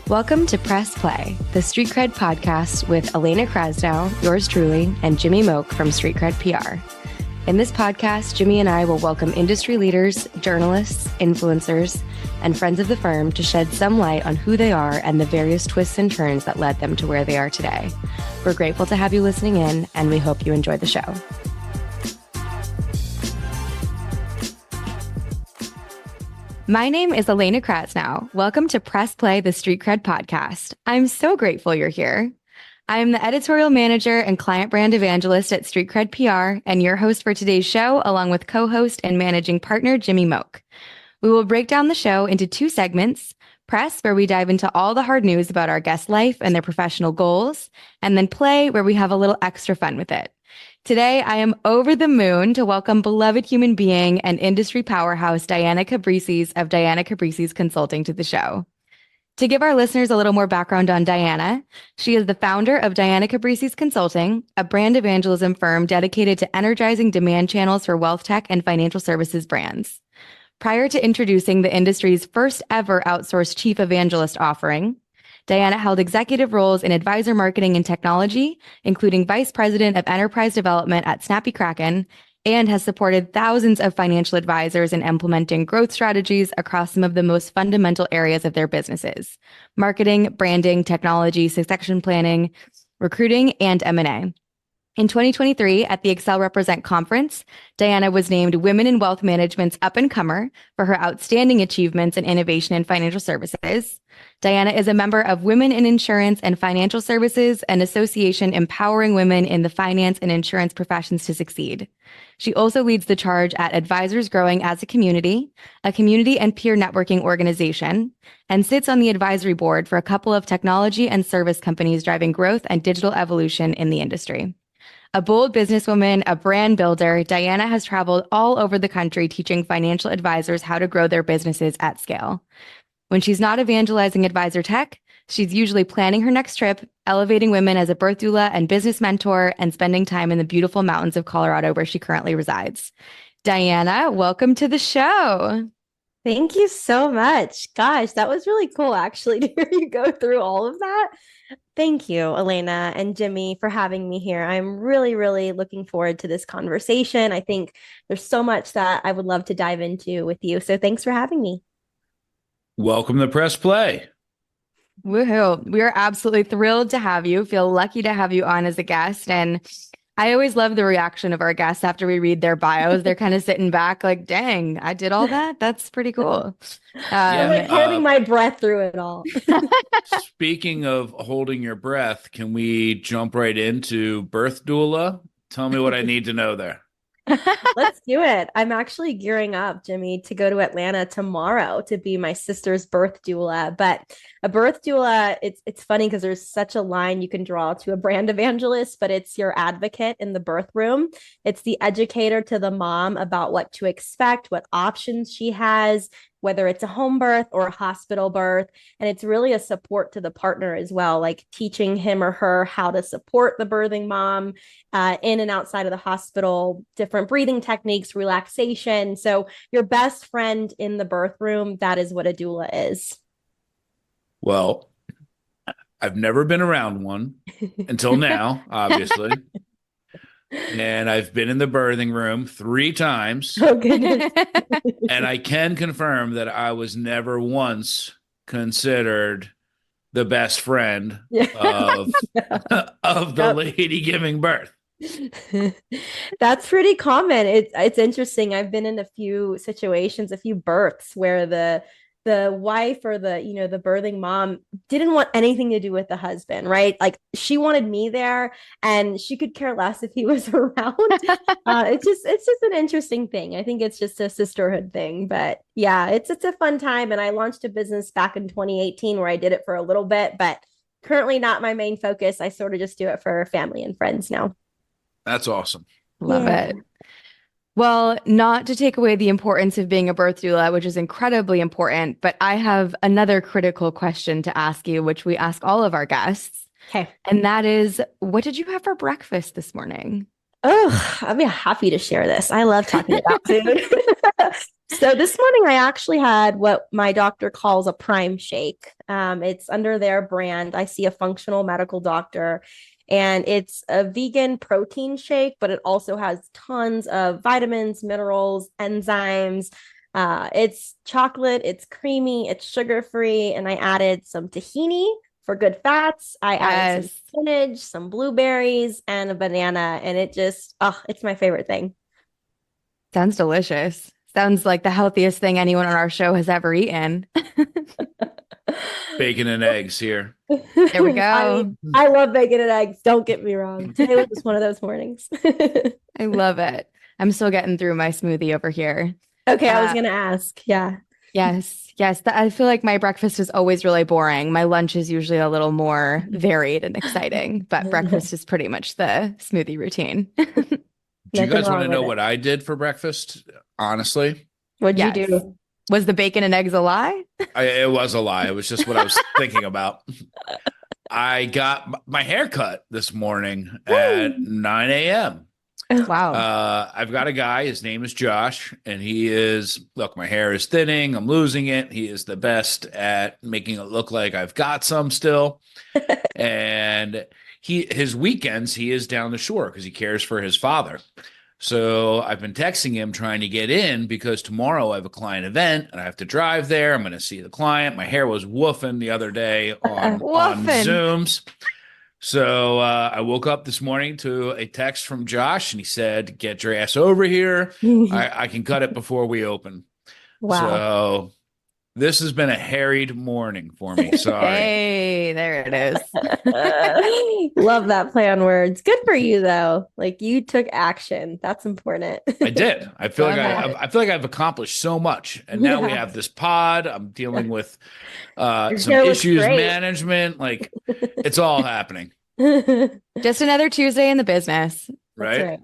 Welcome to Press Play, the Street Cred podcast with Elena Krasnow, yours truly, and Jimmy Moak from Street Cred PR. In this podcast, Jimmy and I will welcome industry leaders, journalists, influencers, and friends of the firm to shed some light on who they are and the various twists and turns that led them to where they are today. We're grateful to have you listening in, and we hope you enjoy the show. My name is Elena Krasnow. Welcome to Press Play, the Street Cred podcast. I'm so grateful you're here. I'm the editorial manager and client brand evangelist at Street Cred PR and your host for today's show, along with co-host and managing partner Jimmy Moak. We will break down the show into two segments: Press, where we dive into all the hard news about our guest life and their professional goals, and then Play, where we have a little extra fun with it. Today, I am over the moon to welcome beloved human being and industry powerhouse Diana Cabrices of Diana Cabrices Consulting to the show. To give our listeners a little more background on Diana, she is the founder of Diana Cabrices Consulting, a brand evangelism firm dedicated to energizing demand channels for WealthTech and financial services brands. Prior to introducing the industry's first ever outsourced chief evangelist offering, Diana held executive roles in advisor marketing and technology, including vice president of enterprise development at Snappy Kraken, and has supported thousands of financial advisors in implementing growth strategies across some of the most fundamental areas of their businesses: marketing, branding, technology, succession planning, recruiting, and M&A. In 2023, at the Excel Represent conference, Diana was named Women in Wealth Management's Up-and-Comer for her outstanding achievements in innovation in financial services. Diana is a member of Women in Insurance and Financial Services, an association empowering women in the finance and insurance professions to succeed. She also leads the charge at Advisors Growing as a community and peer networking organization, and sits on the advisory board for a couple of technology and service companies driving growth and digital evolution in the industry. A bold businesswoman, a brand builder, Diana has traveled all over the country teaching financial advisors how to grow their businesses at scale. When she's not evangelizing advisor tech, she's usually planning her next trip, elevating women as a birth doula and business mentor, and spending time in the beautiful mountains of Colorado where she currently resides. Diana, welcome to the show. Thank you so much. Gosh, that was really cool, actually, to hear you go through all of that. Thank you, Elena and Jimmy, for having me here. I'm really, really looking forward to this conversation. I think there's so much that I would love to dive into with you. So thanks for having me. Welcome to Press Play. Woohoo. We are absolutely thrilled to have you. Feel lucky to have you on as a guest. And I always love the reaction of our guests after we read their bios. They're kind of sitting back like, dang, I did all that? That's pretty cool. I'm like holding my breath through it all. Speaking of holding your breath, can we jump right into birth doula? Tell me what I need to know there. Let's do it. I'm actually gearing up, Jimmy, to go to Atlanta tomorrow to be my sister's birth doula. But a birth doula, it's funny because there's such a line you can draw to a brand evangelist, but it's your advocate in the birth room. It's the educator to the mom about what to expect, what options she has, whether it's a home birth or a hospital birth. And it's really a support to the partner as well, like teaching him or her how to support the birthing mom in and outside of the hospital, different breathing techniques, relaxation. So your best friend in the birth room, that is what a doula is. Well, I've never been around one until now, obviously. And I've been in the birthing room 3 times. Oh, goodness. And I can confirm that I was never once considered the best friend of the lady giving birth. That's pretty common. It's interesting. I've been in a few situations, a few births where the wife or the birthing mom didn't want anything to do with the husband, right? Like she wanted me there and she could care less if he was around. It's just an interesting thing. I think it's just a sisterhood thing, but yeah, it's a fun time. And I launched a business back in 2018 where I did it for a little bit, but currently not my main focus. I sort of just do it for family and friends now. That's awesome. Love it. Well, not to take away the importance of being a birth doula, which is incredibly important, but I have another critical question to ask you, which we ask all of our guests. Okay. And that is, what did you have for breakfast this morning? Oh, I'd be happy to share this. I love talking about food. So this morning I actually had what my doctor calls a prime shake. It's under their brand. I see a functional medical doctor, and it's a vegan protein shake, but it also has tons of vitamins, minerals, enzymes. It's chocolate, it's creamy, it's sugar-free, and I added some tahini for good fats. I added some Yes. spinach, some blueberries, and a banana, and it just, oh, it's my favorite thing. Sounds delicious. Sounds like the healthiest thing anyone on our show has ever eaten. Bacon and eggs here. There we I go. mean, I love bacon and eggs. Don't get me wrong. Today was just one of those mornings. I love it. I'm still getting through my smoothie over here. Okay, I was Uh, gonna ask. Yeah. yes, yes. I feel like my breakfast is always really boring. My lunch is usually a little more varied and exciting, but breakfast is pretty much the smoothie routine. Do you Nothing guys want to wrong with know it. what I did for breakfast? Honestly, What'd you Yes. do? Was the bacon and eggs a lie? it was a lie. It was just what I was thinking about. I got my hair cut this morning at 9 a.m. Wow. I've got a guy. His name is Josh, and he is, look, my hair is thinning. I'm losing it. He is the best at making it look like I've got some still. And his weekends, he is down the shore because he cares for his father. So I've been texting him trying to get in because tomorrow I have a client event and I have to drive there. I'm going to see the client. My hair was woofing the other day on Woofing. Zooms. So I woke up this morning to a text from Josh, and he said, "Get your ass over here. I can cut it before we open." Wow. So this has been a harried morning for me. Sorry. Hey, there it is. Love that play on words. Good for you though. Like you took action. That's important. I did. I feel like Love it. I feel like I've accomplished so much, and now we Yeah. have this pod. I'm dealing with Your some hair looks issues great. management. Like it's all happening, That's Just another Tuesday in the business. right?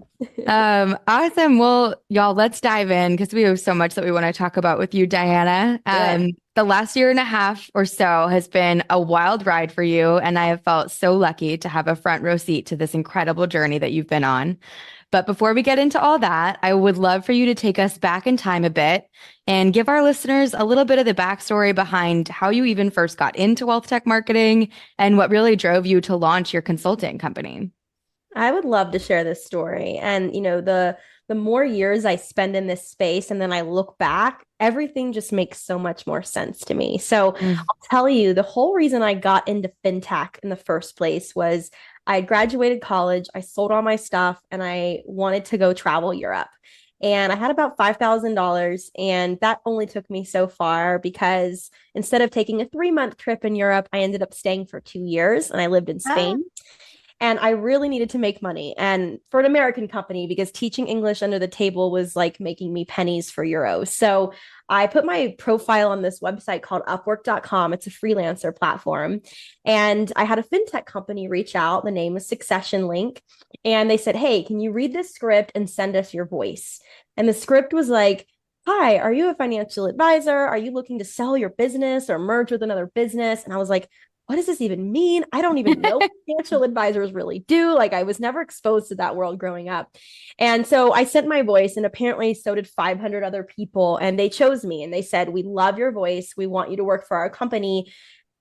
right. Awesome. Well, y'all, let's dive in because we have so much that we want to talk about with you, Diana. Yeah. The last year and a half or so has been a wild ride for you, and I have felt so lucky to have a front row seat to this incredible journey that you've been on. But before we get into all that, I would love for you to take us back in time a bit and give our listeners a little bit of the backstory behind how you even first got into wealth tech marketing and what really drove you to launch your consulting company. I would love to share this story. And the more years I spend in this space and then I look back, everything just makes so much more sense to me. So Mm. I'll tell you, the whole reason I got into fintech in the first place was I graduated college, I sold all my stuff, and I wanted to go travel Europe. And I had about $5,000, and that only took me so far because instead of taking a 3-month trip in Europe, I ended up staying for 2 years and I lived in Ah. Spain. And I really needed to make money. And for an American company, because teaching English under the table was like making me pennies for euros. So I put my profile on this website called Upwork.com. It's a freelancer platform. And I had a fintech company reach out. The name is Succession Link. And they said, "Hey, can you read this script and send us your voice?" And the script was like, "Hi, are you a financial advisor? Are you looking to sell your business or merge with another business?" And I was like, what does this even mean? I don't even know what financial advisors really do. Like I was never exposed to that world growing up. And so I sent my voice, and apparently so did 500 other people. And they chose me and they said, "We love your voice. We want you to work for our company."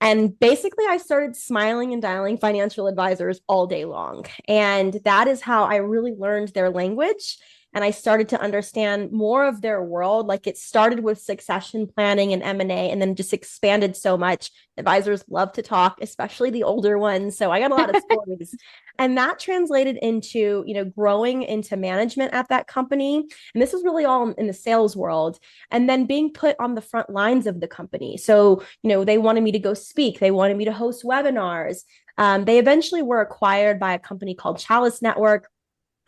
And basically, I started smiling and dialing financial advisors all day long. And that is how I really learned their language. And I started to understand more of their world. Like it started with succession planning and M&A, and then just expanded so much. Advisors love to talk, especially the older ones. So I got a lot of stories. And that translated into, growing into management at that company. And this was really all in the sales world. And then being put on the front lines of the company. So, they wanted me to go speak. They wanted me to host webinars. They eventually were acquired by a company called Chalice Network.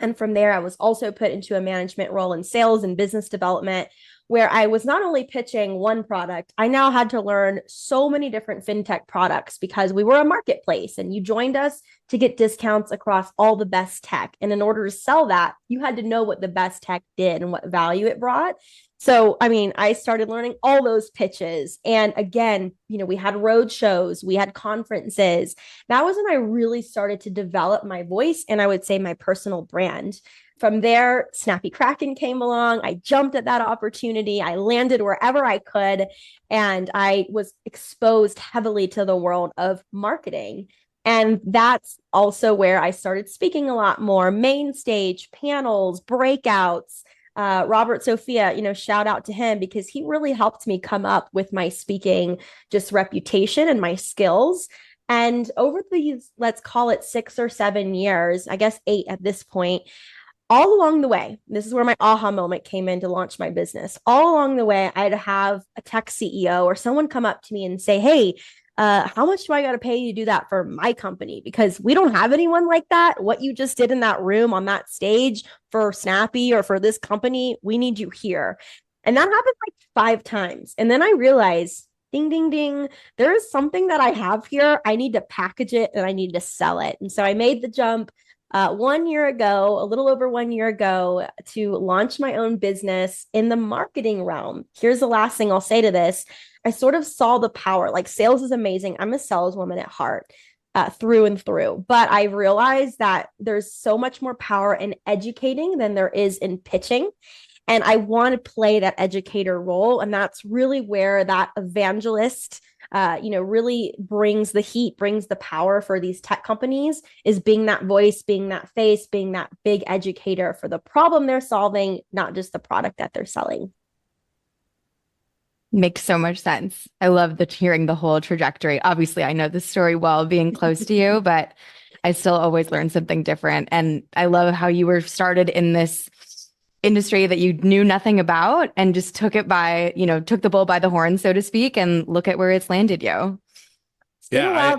And from there, I was also put into a management role in sales and business development, where I was not only pitching one product, I now had to learn so many different fintech products because we were a marketplace and you joined us to get discounts across all the best tech. And in order to sell that, you had to know what the best tech did and what value it brought. So, I started learning all those pitches. And again, we had road shows, we had conferences. That was when I really started to develop my voice and I would say my personal brand. from there, Snappy Kraken came along. I jumped at that opportunity. I landed wherever I could. And I was exposed heavily to the world of marketing. And that's also where I started speaking a lot more, main stage, panels, breakouts. Robert Sophia, shout out to him because he really helped me come up with my speaking just reputation and my skills. And over these, let's call it 6 or 7 years, I guess 8 at this point, all along the way, this is where my aha moment came in to launch my business. All along the way, I'd have a tech CEO or someone come up to me and say, hey, how much do I got to pay you to do that for my company? Because we don't have anyone like that. What you just did in that room on that stage for Snappy or for this company, we need you here. And that happened like 5 times. And then I realized, ding, ding, ding, there is something that I have here. I need to package it and I need to sell it. And so I made the jump 1 year ago, a little over 1 year ago, to launch my own business in the marketing realm. Here's the last thing I'll say to this. I sort of saw the power. Like, sales is amazing. I'm a saleswoman at heart, through and through. But I realized that there's so much more power in educating than there is in pitching. And I want to play that educator role. And that's really where that evangelist really brings the heat, brings the power for these tech companies, is being that voice, being that face, being that big educator for the problem they're solving, not just the product that they're selling. Makes so much sense. I love hearing the whole trajectory. Obviously, I know the story well, being close to you, but I still always learn something different. And I love how you were started in this industry that you knew nothing about and just took it by, took the bull by the horn, so to speak, and look at where it's landed you. Yeah,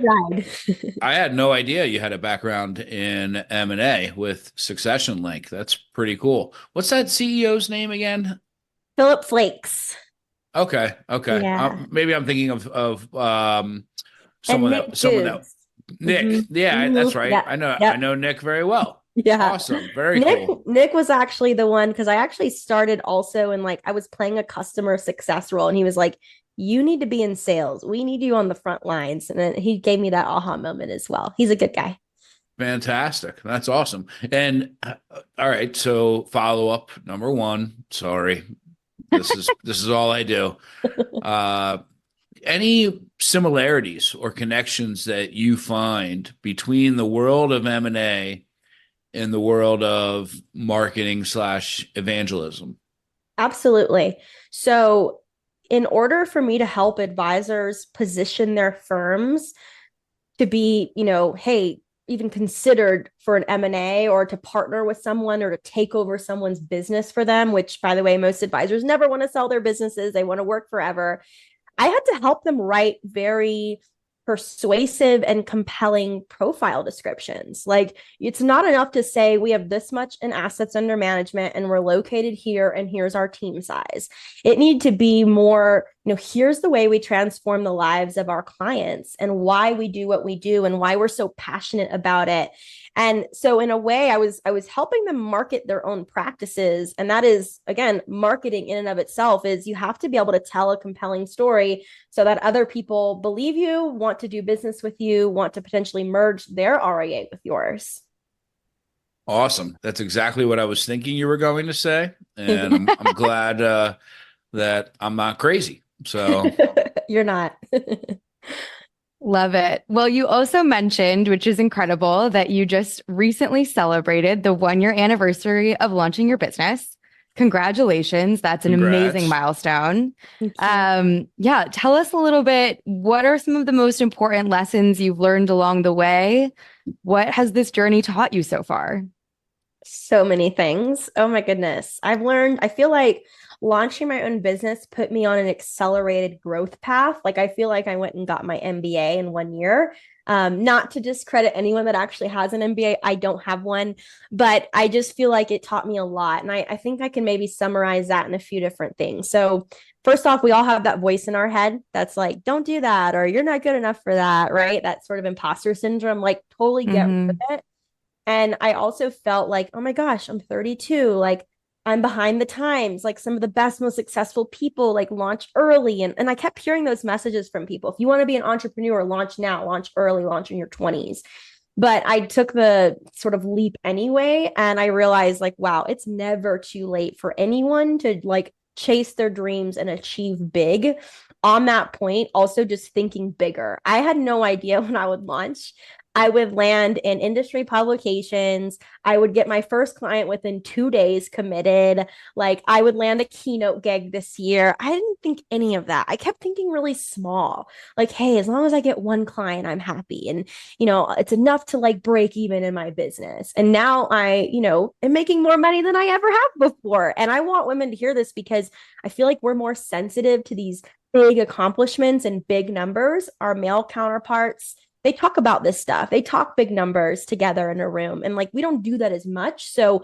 I had no idea you had a background in M&A with Succession Link. That's pretty cool. What's that CEO's name again? Philip Flakes. Okay. Yeah. Maybe I'm thinking of someone Nick. Nick. Mm-hmm. Yeah, that's right. Yep. I know Nick very well. Yeah. Awesome. Very cool. Nick was actually the one, because I actually started also in, I was playing a customer success role, and he was like, you need to be in sales. We need you on the front lines. And then he gave me that aha moment as well. He's a good guy. Fantastic. That's awesome. And all right. So follow up number 1. Sorry. This is all I do. Any similarities or connections that you find between the world of M&A and the world of marketing / evangelism? Absolutely. So in order for me to help advisors position their firms to be, hey, even considered for an M&A or to partner with someone or to take over someone's business for them, which, by the way, most advisors never want to sell their businesses. They want to work forever. I had to help them write very persuasive and compelling profile descriptions. Like, it's not enough to say we have this much in assets under management and we're located here and here's our team size. It need to be more, here's the way we transform the lives of our clients and why we do what we do and why we're so passionate about it. And so in a way, I was helping them market their own practices. And that is, again, marketing in and of itself is you have to be able to tell a compelling story so that other people believe you, want to do business with you, want to potentially merge their RIA with yours. Awesome. That's exactly what I was thinking you were going to say. And I'm glad that I'm not crazy. So you're not. Love it. Well, you also mentioned, which is incredible, that you just recently celebrated the 1-year anniversary of launching your business. Congratulations. That's an amazing milestone. Yeah. Tell us a little bit, what are some of the most important lessons you've learned along the way? What has this journey taught you so far? So many things. Oh my goodness. I feel like launching my own business put me on an accelerated growth path. Like, I feel like I went and got my MBA in 1 year. Not to discredit anyone that actually has an MBA. I don't have one, but I just feel like it taught me a lot. And I think I can maybe summarize that in a few different things. So first off, we all have that voice in our head that's like, don't do that, or you're not good enough for that, right? That sort of imposter syndrome, like, totally get rid of it. And I also felt like, oh my gosh, I'm 32. Like, I'm behind the times. Like, some of the best, most successful people like launch early. And I kept hearing those messages from people. If you want to be an entrepreneur, launch now, launch early, launch in your 20s. But I took the sort of leap anyway. And I realized like, wow, it's never too late for anyone to like chase their dreams and achieve big. On that point, also just thinking bigger. I had no idea when I would launch. I would land in industry publications. I would get my first client within 2 days committed. Like I would land a keynote gig this year. I didn't think any of that. I kept thinking really small. Like, hey, as long as I get one client, I'm happy. And, it's enough to like break even in my business. And now I, am making more money than I ever have before. And I want women to hear this because I feel like we're more sensitive to these big accomplishments and big numbers. Our male counterparts, they talk about this stuff. They talk big numbers together in a room. And like, we don't do that as much. So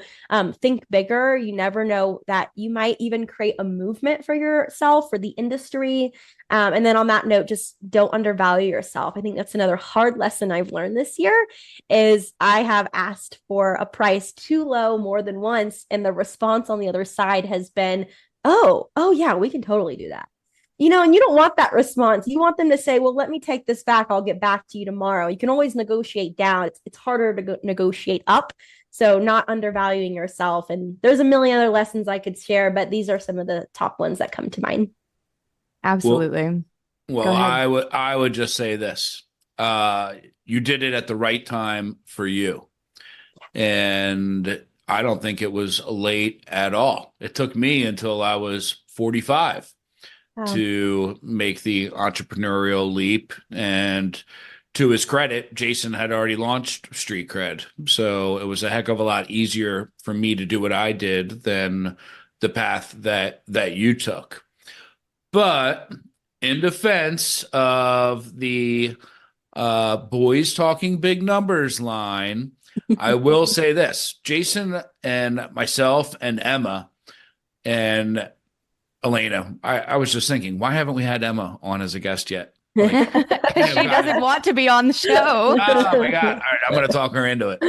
think bigger. You never know that you might even create a movement for yourself, for the industry. And then on that note, just don't undervalue yourself. I think that's another hard lesson I've learned this year is I have asked for a price too low more than once. And the response on the other side has been, oh yeah, we can totally do that. And you don't want that response. You want them to say, well, let me take this back. I'll get back to you tomorrow. You can always negotiate down. It's harder to negotiate up. So not undervaluing yourself. And there's a million other lessons I could share, but these are some of the top ones that come to mind. Absolutely. Well, I would just say this. You did it at the right time for you. And I don't think it was late at all. It took me until I was 45 to make the entrepreneurial leap. And to his credit, Jason had already launched Street Cred. So it was a heck of a lot easier for me to do what I did than the path that you took. But in defense of the boys talking big numbers line, I will say this. Jason and myself and Emma and Elena, I was just thinking, why haven't we had Emma on as a guest yet? Like, she doesn't want to be on the show. Oh my God. All right, I'm going to talk her into it.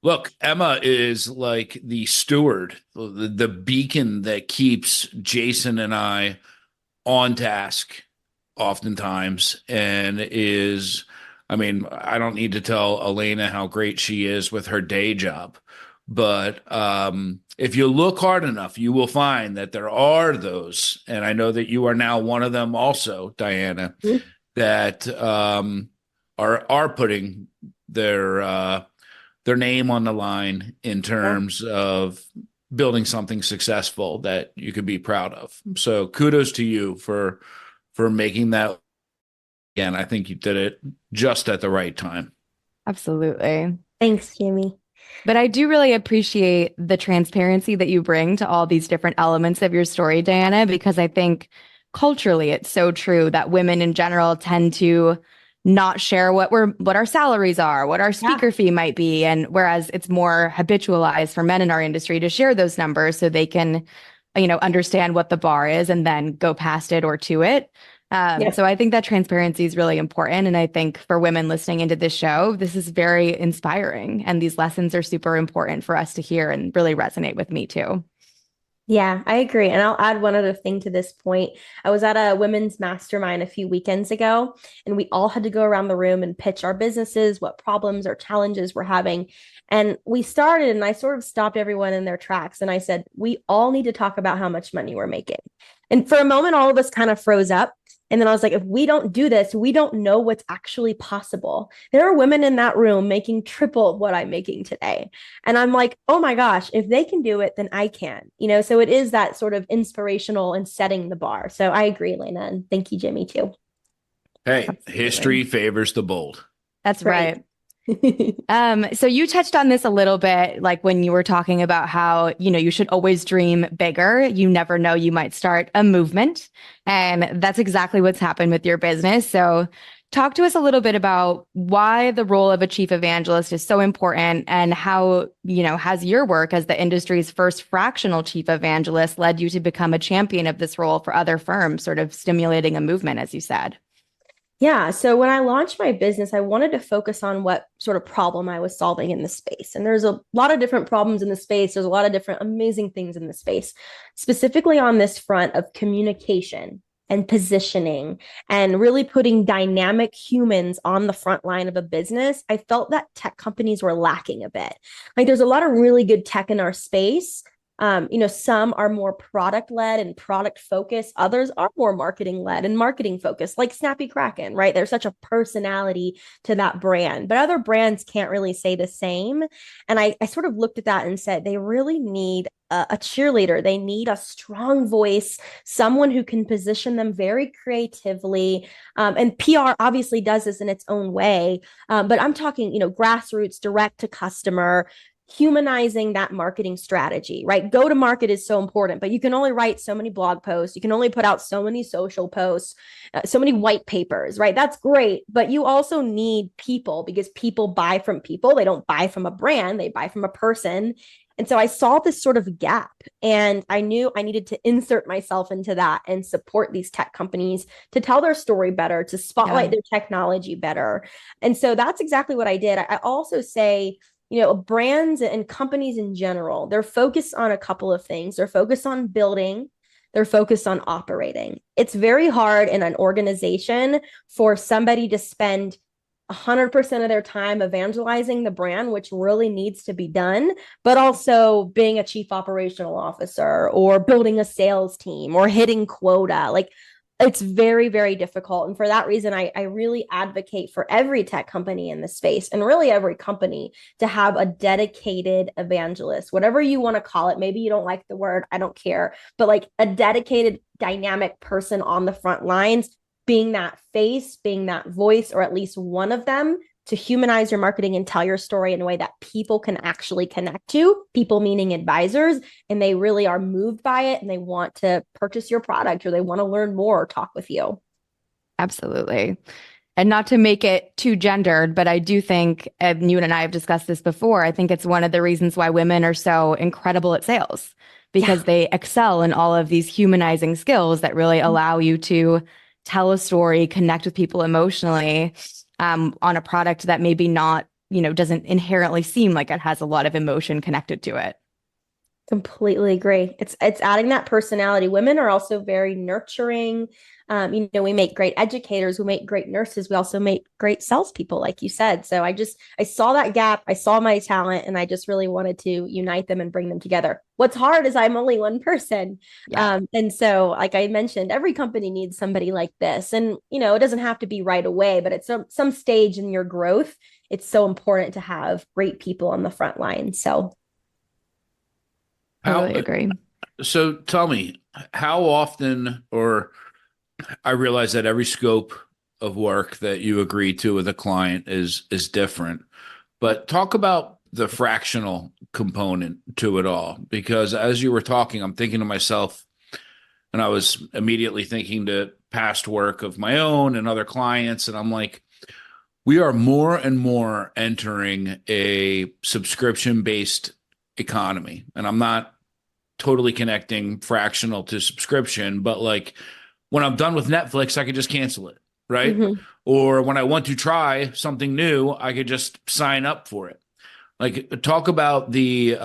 Look, Emma is like the steward, the beacon that keeps Jason and I on task oftentimes, and I don't need to tell Elena how great she is with her day job. But if you look hard enough, you will find that there are those, and I know that you are now one of them also, Diana, that are putting their name on the line in terms of building something successful that you could be proud of. So kudos to you for making that. Again, I think you did it just at the right time. Absolutely. Thanks, Jamie. But I do really appreciate the transparency that you bring to all these different elements of your story, Diana, because I think culturally it's so true that women in general tend to not share what our salaries are, what our speaker fee might be. And whereas it's more habitualized for men in our industry to share those numbers so they can, understand what the bar is and then go past it or to it. So I think that transparency is really important. And I think for women listening into this show, this is very inspiring. And these lessons are super important for us to hear and really resonate with me too. Yeah, I agree. And I'll add one other thing to this point. I was at a women's mastermind a few weekends ago, and we all had to go around the room and pitch our businesses, what problems or challenges we're having. And we started, and I sort of stopped everyone in their tracks. And I said, we all need to talk about how much money we're making. And for a moment, all of us kind of froze up. And then I was like, if we don't do this, we don't know what's actually possible. There are women in that room making triple what I'm making today. And I'm like, oh my gosh, if they can do it, then I can. So it is that sort of inspirational and setting the bar. So I agree, Elena. And thank you, Jimmy, too. Hey, absolutely. History favors the bold. That's right. So you touched on this a little bit, like when you were talking about how, you should always dream bigger. You never know, you might start a movement. And that's exactly what's happened with your business. So talk to us a little bit about why the role of a chief evangelist is so important and how, has your work as the industry's first fractional chief evangelist led you to become a champion of this role for other firms, sort of stimulating a movement, as you said? Yeah. So when I launched my business, I wanted to focus on what sort of problem I was solving in the space. And there's a lot of different problems in the space. There's a lot of different amazing things in the space, specifically on this front of communication. and positioning and really putting dynamic humans on the front line of a business, I felt that tech companies were lacking a bit. Like there's a lot of really good tech in our space. Some are more product led and product focused. Others are more marketing led and marketing focused, like Snappy Kraken, right? There's such a personality to that brand, but other brands can't really say the same. And I sort of looked at that and said, they really need a cheerleader. They need a strong voice, someone who can position them very creatively. And PR obviously does this in its own way. But I'm talking, grassroots, direct to customer, humanizing that marketing strategy, right? Go to market is so important, but you can only write so many blog posts. You can only put out so many social posts, so many white papers, right? That's great. But you also need people because people buy from people. They don't buy from a brand, they buy from a person. And so I saw this sort of gap and I knew I needed to insert myself into that and support these tech companies to tell their story better, to spotlight their technology better. And so that's exactly what I did. I also say, brands and companies in general, they're focused on a couple of things. They're focused on building, they're focused on operating. It's very hard in an organization for somebody to spend 100% of their time evangelizing the brand, which really needs to be done, but also being a chief operational officer or building a sales team or hitting quota. Like it's very, very difficult. And for that reason, I really advocate for every tech company in the space and really every company to have a dedicated evangelist, whatever you want to call it. Maybe you don't like the word, I don't care, but like a dedicated, dynamic person on the front lines, being that face, being that voice, or at least one of them to humanize your marketing and tell your story in a way that people can actually connect to, people meaning advisors, and they really are moved by it and they want to purchase your product or they want to learn more or talk with you. Absolutely. And not to make it too gendered, but I do think, and you and I have discussed this before, I think it's one of the reasons why women are so incredible at sales because they excel in all of these humanizing skills that really allow you to tell a story, connect with people emotionally, on a product that maybe not, doesn't inherently seem like it has a lot of emotion connected to it. Completely agree. It's adding that personality. Women are also very nurturing. We make great educators, we make great nurses, we also make great salespeople, like you said. So I saw that gap, I saw my talent, and I just really wanted to unite them and bring them together. What's hard is I'm only one person. Yeah. And so, like I mentioned, every company needs somebody like this. And, it doesn't have to be right away, but at some stage in your growth, it's so important to have great people on the front line. So I really agree. So tell me, how often, or I realize that every scope of work that you agree to with a client is different, but talk about the fractional component to it all. Because as you were talking, I'm thinking to myself, and I was immediately thinking to past work of my own and other clients, and I'm like, we are more and more entering a subscription-based economy. And I'm not totally connecting fractional to subscription, but like when I'm done with Netflix, I could just cancel it, right? mm-hmm. Or when I want to try something new, I could just sign up for it. Like talk about the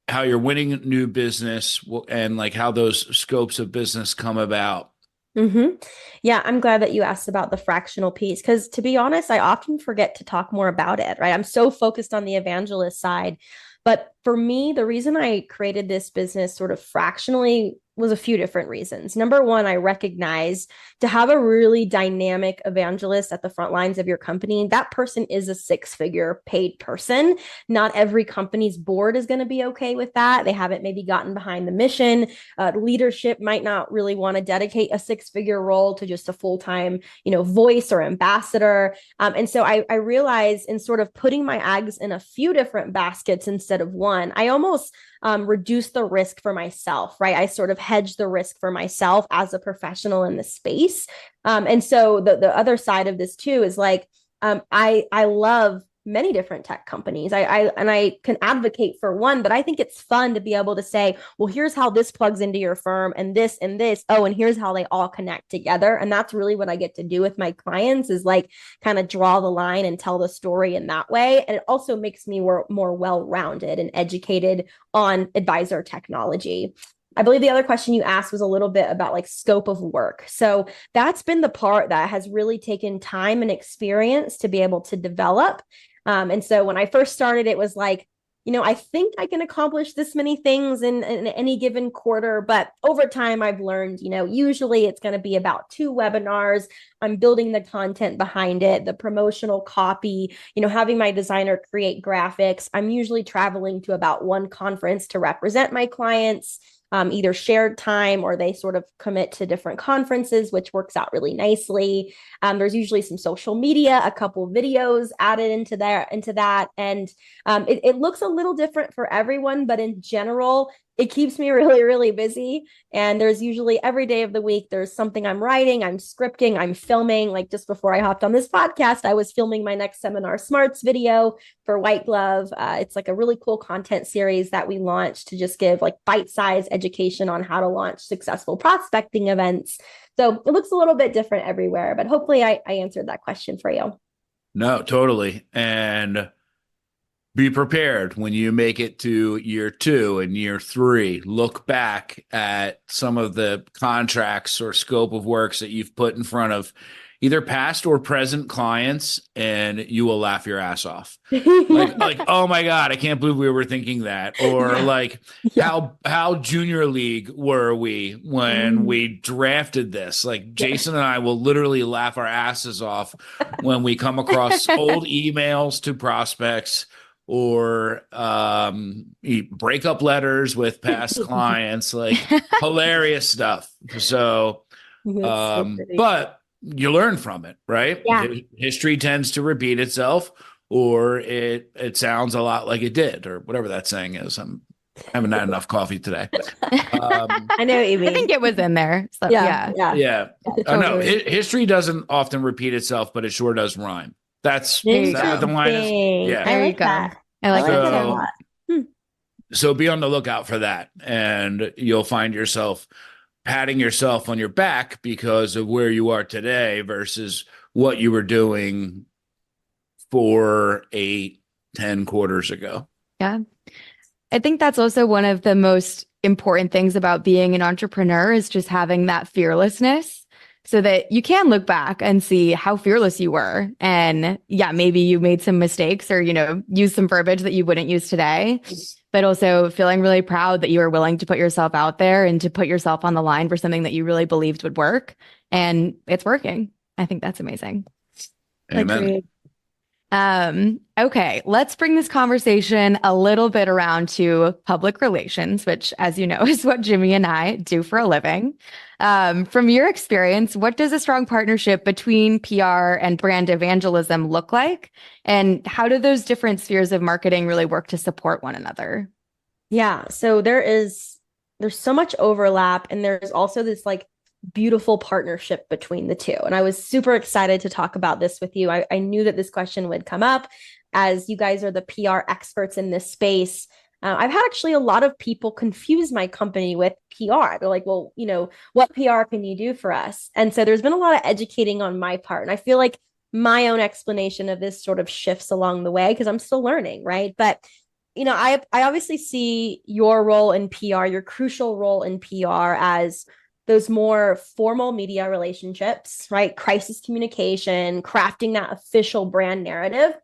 how you're winning new business and like how those scopes of business come about. Mm-hmm. Yeah, I'm glad that you asked about the fractional piece because to be honest, I often forget to talk more about it, right? I'm so focused on the evangelist side. But for me, the reason I created this business sort of fractionally was a few different reasons. Number one, I recognize to have a really dynamic evangelist at the front lines of your company, that person is a six-figure paid person. Not every company's board is going to be okay with that. They haven't maybe gotten behind the mission. Leadership might not really want to dedicate a six-figure role to just a full-time, voice or ambassador. And so I realized in sort of putting my eggs in a few different baskets instead of one, I almost reduce the risk for myself, right? I sort of hedge the risk for myself as a professional in the space. And so the other side of this too is like, I love many different tech companies. I can advocate for one, but I think it's fun to be able to say, well, here's how this plugs into your firm and this and this. Oh, and here's how they all connect together. And that's really what I get to do with my clients is like kind of draw the line and tell the story in that way. And it also makes me more well-rounded and educated on advisor technology. I believe the other question you asked was a little bit about like scope of work. So that's been the part that has really taken time and experience to be able to develop. And so when I first started, it was like, I think I can accomplish this many things in any given quarter. But over time, I've learned, usually it's going to be about 2 webinars. I'm building the content behind it, the promotional copy, having my designer create graphics. I'm usually traveling to about 1 conference to represent my clients. Either shared time or they sort of commit to different conferences, which works out really nicely. There's usually some social media, a couple videos added into that. And it looks a little different for everyone, but in general, it keeps me really, really busy. And there's usually every day of the week, there's something I'm writing, I'm scripting, I'm filming. Like just before I hopped on this podcast, I was filming my next seminar smarts video for White Glove. It's like a really cool content series that we launched to just give like bite-sized education on how to launch successful prospecting events. So it looks a little bit different everywhere, but hopefully I answered that question for you. No, totally. And be prepared when you make it to year 2 and year 3. Look back at some of the contracts or scope of works that you've put in front of either past or present clients, and you will laugh your ass off. Like, oh my God, I can't believe we were thinking that. Or how junior league were we when we drafted this? Like Jason and I will literally laugh our asses off when we come across old emails to prospects or breakup letters with past clients, like hilarious stuff. So, but you learn from it, right? Yeah. History tends to repeat itself, or it sounds a lot like it did, or whatever that saying is. I haven't had enough coffee today. I know what you mean. I think it was in there. So, Yeah. Totally. I know history doesn't often repeat itself, but it sure does rhyme. Is that what the line is? Yeah. There you go. That. I like that that a lot. So be on the lookout for that, and you'll find yourself patting yourself on your back because of where you are today versus what you were doing 4, 8, 10 quarters ago. Yeah. I think that's also one of the most important things about being an entrepreneur is just having that fearlessness so that you can look back and see how fearless you were. And yeah, maybe you made some mistakes or, use some verbiage that you wouldn't use today, but also feeling really proud that you were willing to put yourself out there and to put yourself on the line for something that you really believed would work. And it's working. I think that's amazing. Amen. Agreed. Okay, let's bring this conversation a little bit around to public relations, which, as you know, is what Jimmy and I do for a living. From your experience, what does a strong partnership between PR and brand evangelism look like? And how do those different spheres of marketing really work to support one another? Yeah, so there's so much overlap, and there's also this like beautiful partnership between the two. And I was super excited to talk about this with you. I knew that this question would come up as you guys are the PR experts in this space. I've had actually a lot of people confuse my company with PR. They're like, well, what PR can you do for us? And so there's been a lot of educating on my part. And I feel like my own explanation of this sort of shifts along the way because I'm still learning, right? But I obviously see your role in PR, your crucial role in PR as those more formal media relationships, right? Crisis communication, crafting that official brand narrative.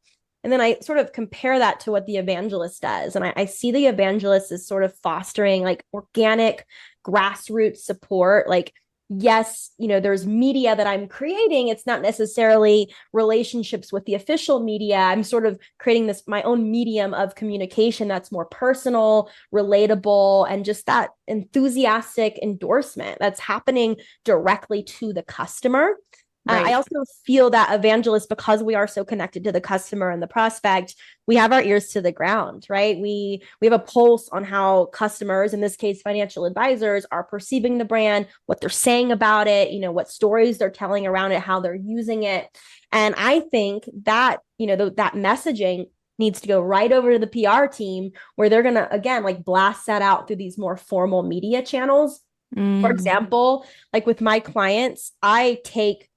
And then I sort of compare that to what the evangelist does. And I see the evangelist as sort of fostering like organic grassroots support, like yes, there's media that I'm creating. It's not necessarily relationships with the official media. I'm sort of creating my own medium of communication that's more personal, relatable, and just that enthusiastic endorsement that's happening directly to the customer. Right. I also feel that evangelists, because we are so connected to the customer and the prospect, we have our ears to the ground, right? We have a pulse on how customers, in this case, financial advisors, are perceiving the brand, what they're saying about it, what stories they're telling around it, how they're using it. And I think that, that messaging needs to go right over to the PR team where they're going to, again, like blast that out through these more formal media channels. For example, like with my clients, I take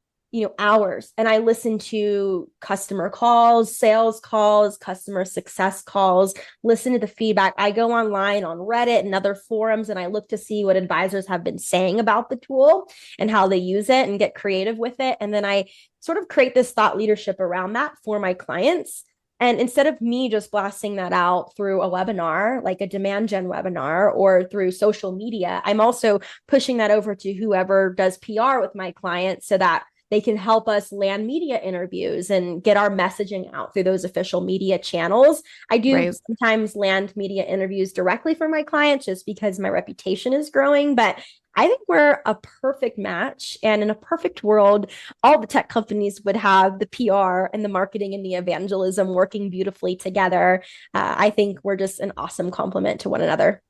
hours, and I listen to customer calls, sales calls, customer success calls, listen to the feedback. I go online on Reddit and other forums, and I look to see what advisors have been saying about the tool and how they use it and get creative with it. And then I sort of create this thought leadership around that for my clients. And instead of me just blasting that out through a webinar, like a demand gen webinar, or through social media, I'm also pushing that over to whoever does PR with my clients so that they can help us land media interviews and get our messaging out through those official media channels. I do sometimes land media interviews directly for my clients just because my reputation is growing, but I think we're a perfect match. And in a perfect world, all the tech companies would have the PR and the marketing and the evangelism working beautifully together. I think we're just an awesome complement to one another.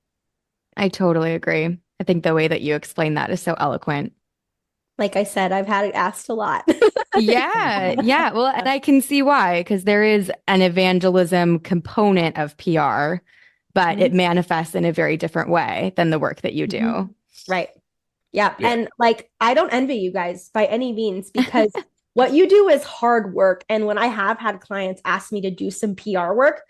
I totally agree. I think the way that you explain that is so eloquent. Like I said, I've had it asked a lot. Yeah. Well, and I can see why, because there is an evangelism component of PR, but it manifests in a very different way than the work that you do. Right. Yeah. And like, I don't envy you guys by any means, because what you do is hard work. And when I have had clients ask me to do some PR work,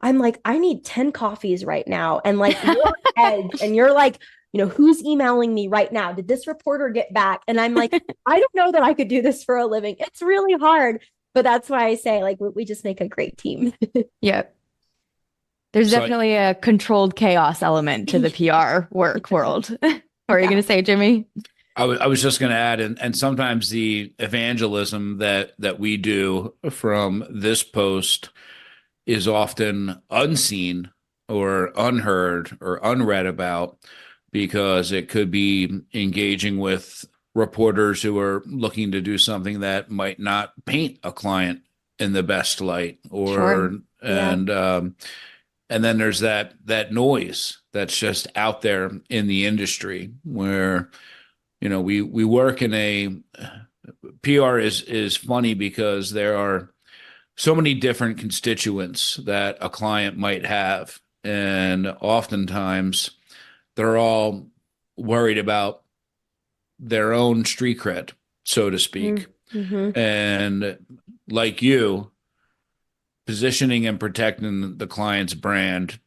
I'm like, I need 10 coffees right now. And like, you're edge, and you're like, who's emailing me right now? Did this reporter get back? And I'm like, I don't know that I could do this for a living. It's really hard. But that's why I say, like, we just make a great team. Yep. There's definitely a controlled chaos element to the PR work world. What are you going to say, Jimmy? I was just going to add, and sometimes the evangelism that we do from this post is often unseen or unheard or unread about, because it could be engaging with reporters who are looking to do something that might not paint a client in the best light, or and then there's that noise that's just out there in the industry where we work in a PR is funny because there are so many different constituents that a client might have, and oftentimes they're all worried about their own street cred, so to speak. And like you, positioning and protecting the client's brand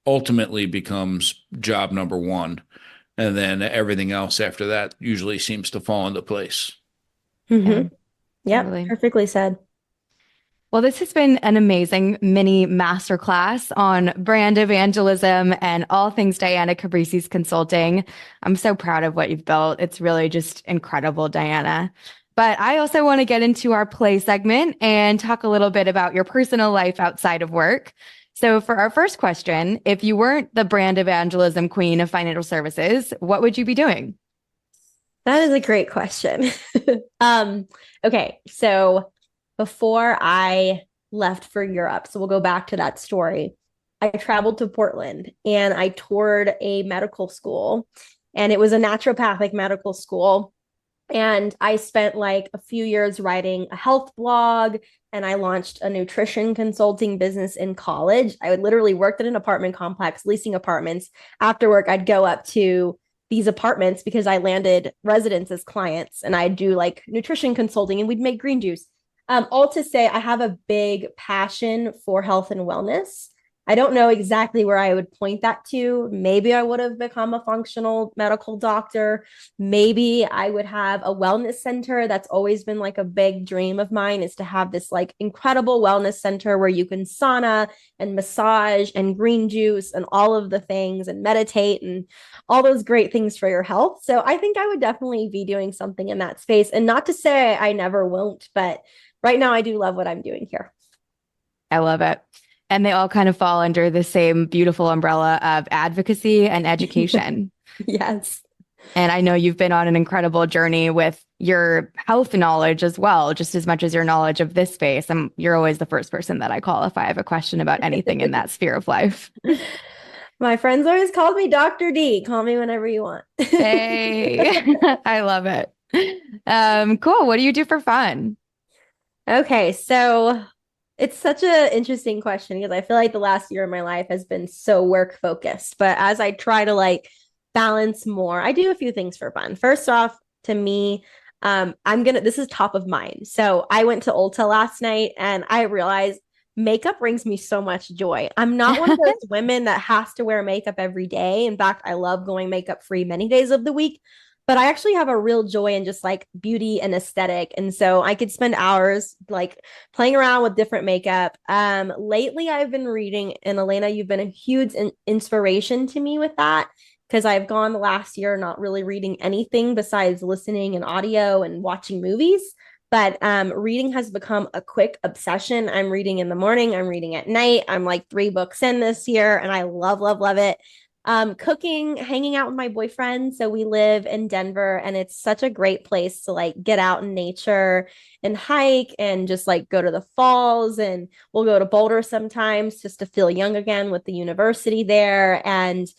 ultimately becomes job number one. And then everything else after that usually seems to fall into place. Yeah, totally. Perfectly said. Well, this has been an amazing mini masterclass on brand evangelism and all things Diana Cabrices Consulting. I'm so proud of what you've built. It's really just incredible, Diana. But I also want to get into our play segment and talk a little bit about your personal life outside of work. So for our first question, if you weren't the brand evangelism queen of financial services, what would you be doing? That is a great question. Okay, so before I left for Europe, so we'll go back to that story, I traveled to Portland and I toured a medical school, and it was a naturopathic medical school. And I spent like a few years writing a health blog, and I launched a nutrition consulting business in college. I would literally worked at an apartment complex, leasing apartments. After work, I'd go up to these apartments because I landed residents as clients, and I'd do like nutrition consulting, and we'd make green juice. All to say, I have a big passion for health and wellness. I don't know exactly where I would point that to. Maybe I would have become a functional medical doctor. Maybe I would have a wellness center. That's always been like a big dream of mine, is to have this like incredible wellness center where you can sauna and massage and green juice and all of the things and meditate and all those great things for your health. So I think I would definitely be doing something in that space. And not to say I never won't, but right now I do love what I'm doing here. I love it. And they all kind of fall under the same beautiful umbrella of advocacy and education. Yes. And I know you've been on an incredible journey with your health knowledge as well, just as much as your knowledge of this space. You're always the first person that I call if I have a question about anything in that sphere of life. My friends always called me Dr. D. Call me whenever you want. Hey, I love it. Cool. What do you do for fun? Okay, so it's such an interesting question because I feel like the last year of my life has been so work focused. But as I try to like balance more, I do a few things for fun. First off, to me, this is top of mind. So I went to Ulta last night and I realized makeup brings me so much joy. I'm not one of those women that has to wear makeup every day. In fact, I love going makeup free many days of the week, but I actually have a real joy in just like beauty and aesthetic. And so I could spend hours like playing around with different makeup. Lately I've been reading, and Elena, you've been a huge inspiration to me with that, because I've gone the last year not really reading anything besides listening and audio and watching movies. But reading has become a quick obsession. I'm reading in the morning, I'm reading at night. I'm like 3 books in this year, and I love, love, love it. Cooking, hanging out with my boyfriend. So we live in Denver, and it's such a great place to like get out in nature and hike and just like go to the falls. And we'll go to Boulder sometimes just to feel young again with the university there. And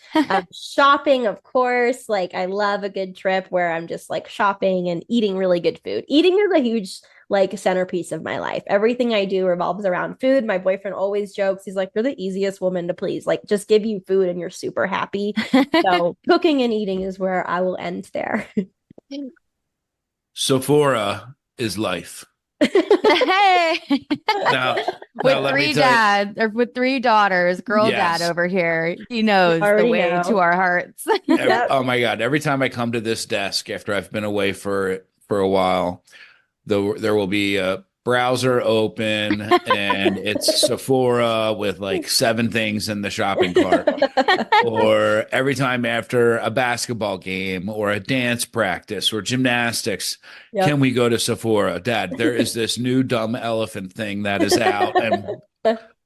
shopping, of course. Like I love a good trip where I'm just like shopping and eating really good food. Eating is a huge like centerpiece of my life. Everything I do revolves around food. My boyfriend always jokes, he's like, you're the easiest woman to please. Like just give you food and you're super happy. So cooking and eating is where I will end there. Sephora is life. Hey, Now, with let me three tell you- dads or with 3 daughters, girl Yes. dad over here. He knows the already way know. to our hearts. Yep. Oh my God. Every time I come to this desk after I've been away for a while, there will be a browser open and it's Sephora with like 7 things in the shopping cart. Or every time after a basketball game or a dance practice or gymnastics, Yep. can we go to Sephora? Dad, there is this new dumb elephant thing that is out. And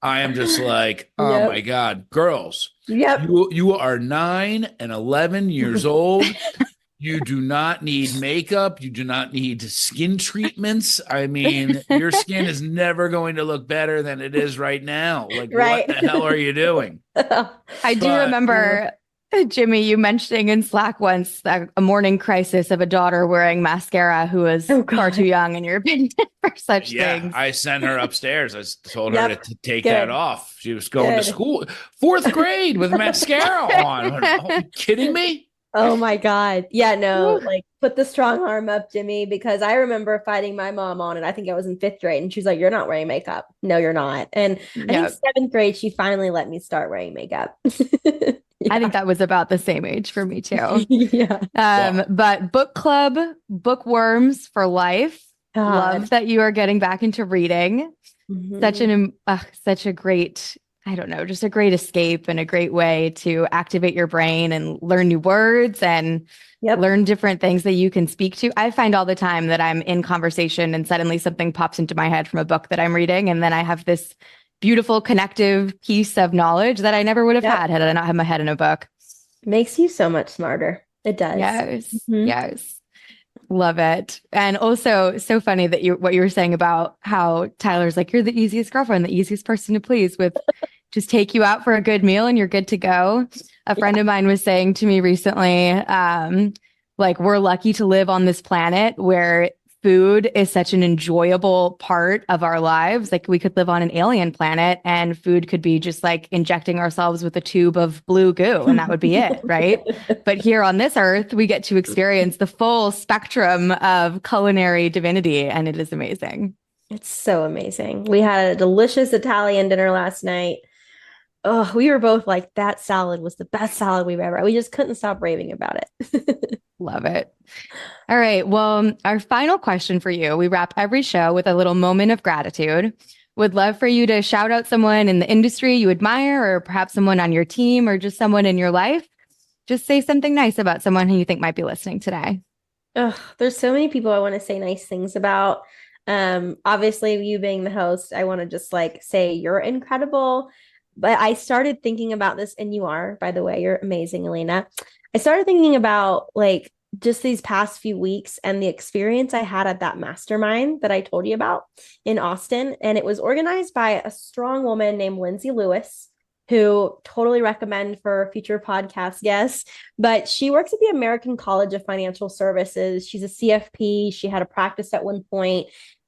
I am just like, oh Yep. my God, girls, Yep. you are 9 and 11 years old. You do not need makeup. You do not need skin treatments. I mean, your skin is never going to look better than it is right now. Like, Right. what the hell are you doing? I do But- remember, Jimmy, you mentioning in Slack once that a morning crisis of a daughter wearing mascara who was Oh, far God. too young in your opinion for such Yeah, thing. I sent her upstairs. I told her Yep. to take Good. that off. She was going to Good. school, 4th grade with mascara on. Are you kidding me? Oh my God. Yeah, no, like put the strong arm up, Jimmy, because I remember fighting my mom on it. I think I was in 5th grade and she's like, you're not wearing makeup. No, you're not. And I think 7th grade, she finally let me start wearing makeup. I think that was about the same age for me too. Yeah. But book club, bookworms for life. God. Love that you are getting back into reading. Mhm. Such a great, I don't know, just a great escape and a great way to activate your brain and learn new words and Yep. learn different things that you can speak to. I find all the time that I'm in conversation and suddenly something pops into my head from a book that I'm reading. And then I have this beautiful connective piece of knowledge that I never would have Yep. had I not had my head in a book. Makes you so much smarter. It does. Yes. Mhm. Yes. Love it. And also so funny that what you were saying about how Tyler's like, you're the easiest girlfriend, the easiest person to please with just take you out for a good meal and you're good to go. A friend of mine was saying to me recently, like we're lucky to live on this planet where food is such an enjoyable part of our lives. Like we could live on an alien planet and food could be just like injecting ourselves with a tube of blue goo and that would be it, right? But here on this earth, we get to experience the full spectrum of culinary divinity and it is amazing. It's so amazing. We had a delicious Italian dinner last night. Oh, we were both like, that salad was the best salad we've ever. We just couldn't stop raving about it. Love it. All right. Well, our final question for you. We wrap every show with a little moment of gratitude. Would love for you to shout out someone in the industry you admire, or perhaps someone on your team, or just someone in your life. Just say something nice about someone who you think might be listening today. Oh, there's so many people I want to say nice things about. Obviously, you being the host, I want to just like say you're incredible. But I started thinking about this, and you are, by the way, you're amazing, Elena. I started thinking about like just these past few weeks and the experience I had at that mastermind that I told you about in Austin. And it was organized by a strong woman named Lindsay Lewis, who totally recommend for future podcast guests. But she works at the American College of Financial Services. She's a CFP. She had a practice at one point.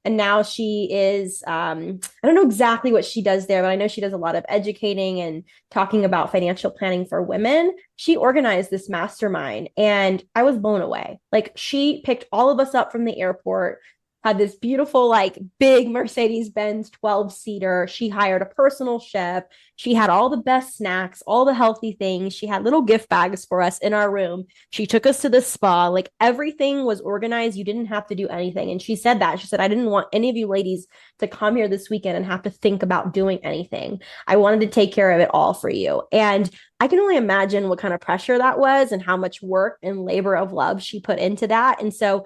And now she is, I don't know exactly what she does there, but I know she does a lot of educating and talking about financial planning for women. She organized this mastermind and I was blown away. Like she picked all of us up from the airport, had this beautiful, like big Mercedes-Benz 12-seater. She hired a personal chef. She had all the best snacks, all the healthy things. She had little gift bags for us in our room. She took us to the spa. Like everything was organized. You didn't have to do anything. And she said that. She said, I didn't want any of you ladies to come here this weekend and have to think about doing anything. I wanted to take care of it all for you. And I can only imagine what kind of pressure that was and how much work and labor of love she put into that. And so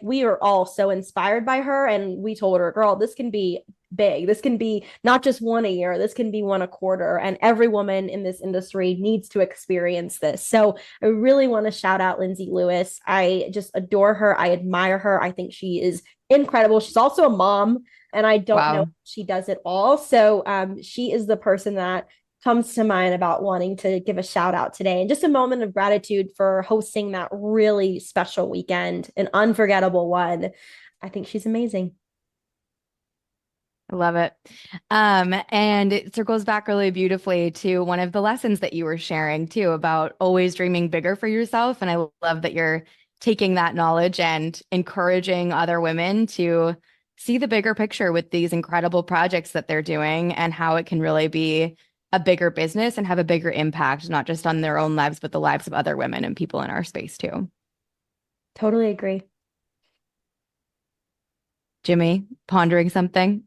we were all so inspired by her, and we told her, girl, this can be big. This can be not just one a year, this can be one a quarter. And every woman in this industry needs to experience this. So I really want to shout out Lindsay Lewis. I just adore her. I admire her. I think she is incredible. She's also a mom, and I don't know if she does it all. So she is the person that comes to mind about wanting to give a shout out today, and just a moment of gratitude for hosting that really special weekend, an unforgettable one. I think she's amazing. I love it. And it circles back really beautifully to one of the lessons that you were sharing too, about always dreaming bigger for yourself. And I love that you're taking that knowledge and encouraging other women to see the bigger picture with these incredible projects that they're doing and how it can really be a bigger business and have a bigger impact, not just on their own lives, but the lives of other women and people in our space too. Totally agree. Jimmy, pondering something?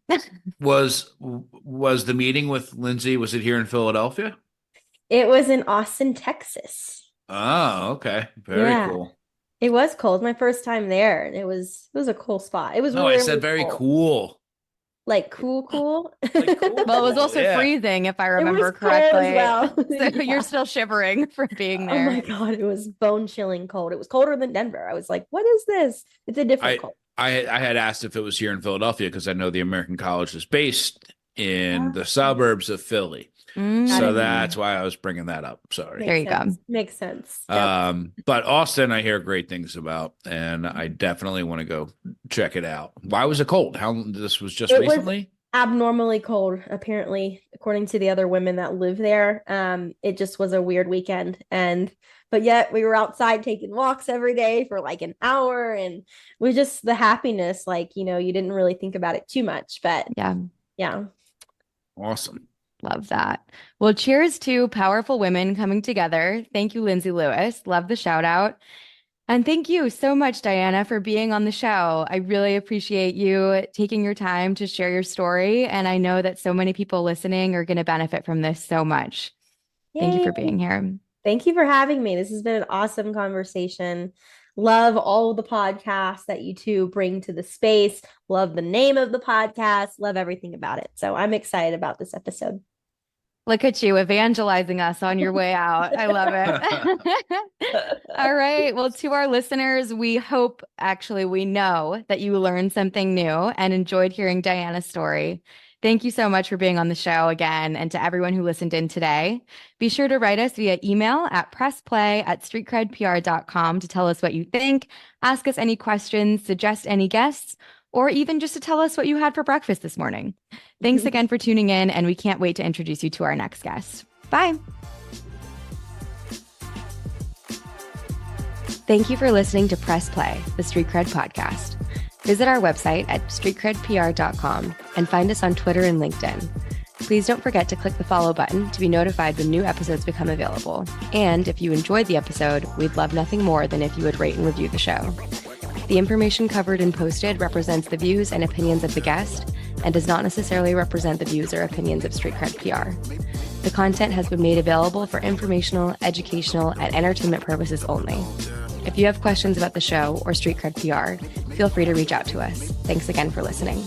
Was the meeting with Lindsay, was it here in Philadelphia? It was in Austin, Texas. Oh, okay. Very cool. It was cold. My first time there. And it was a cool spot. It was I said very cool. Like cool. Like cool. Well, it was also freezing, if I remember correctly. Well. So you're still shivering from being there. Oh my God, it was bone chilling cold. It was colder than Denver. I was like, what is this? It's a different cold. I had asked if it was here in Philadelphia because I know the American College is based in the suburbs of Philly. So that's why I was bringing that up. Sorry. There you go. Makes sense. But Austin, I hear great things about, and I definitely want to go check it out. Why was it cold? This was just recently? Abnormally cold, apparently, according to the other women that live there. It just was a weird weekend. But yet we were outside taking walks every day for like an hour, and we just, the happiness, like, you didn't really think about it too much, but yeah. Awesome. Love that. Well, cheers to powerful women coming together. Thank you, Lindsay Lewis. Love the shout out. And thank you so much, Diana, for being on the show. I really appreciate you taking your time to share your story. And I know that so many people listening are going to benefit from this so much. Yay. Thank you for being here. Thank you for having me. This has been an awesome conversation. Love all the podcasts that you two bring to the space. Love the name of the podcast. Love everything about it. So I'm excited about this episode. Look at you evangelizing us on your way out. I love it. All right. Well, to our listeners, we know that you learned something new and enjoyed hearing Diana's story. Thank you so much for being on the show again. And to everyone who listened in today, be sure to write us via email at pressplay@streetcredpr.com to tell us what you think, ask us any questions, suggest any guests, or even just to tell us what you had for breakfast this morning. Thanks again for tuning in, and we can't wait to introduce you to our next guest. Bye. Thank you for listening to Press Play, the Street Cred podcast. Visit our website at streetcredpr.com and find us on Twitter and LinkedIn. Please don't forget to click the follow button to be notified when new episodes become available. And if you enjoyed the episode, we'd love nothing more than if you would rate and review the show. The information covered and posted represents the views and opinions of the guest and does not necessarily represent the views or opinions of Street Cred PR. The content has been made available for informational, educational, and entertainment purposes only. If you have questions about the show or Street Cred PR, feel free to reach out to us. Thanks again for listening.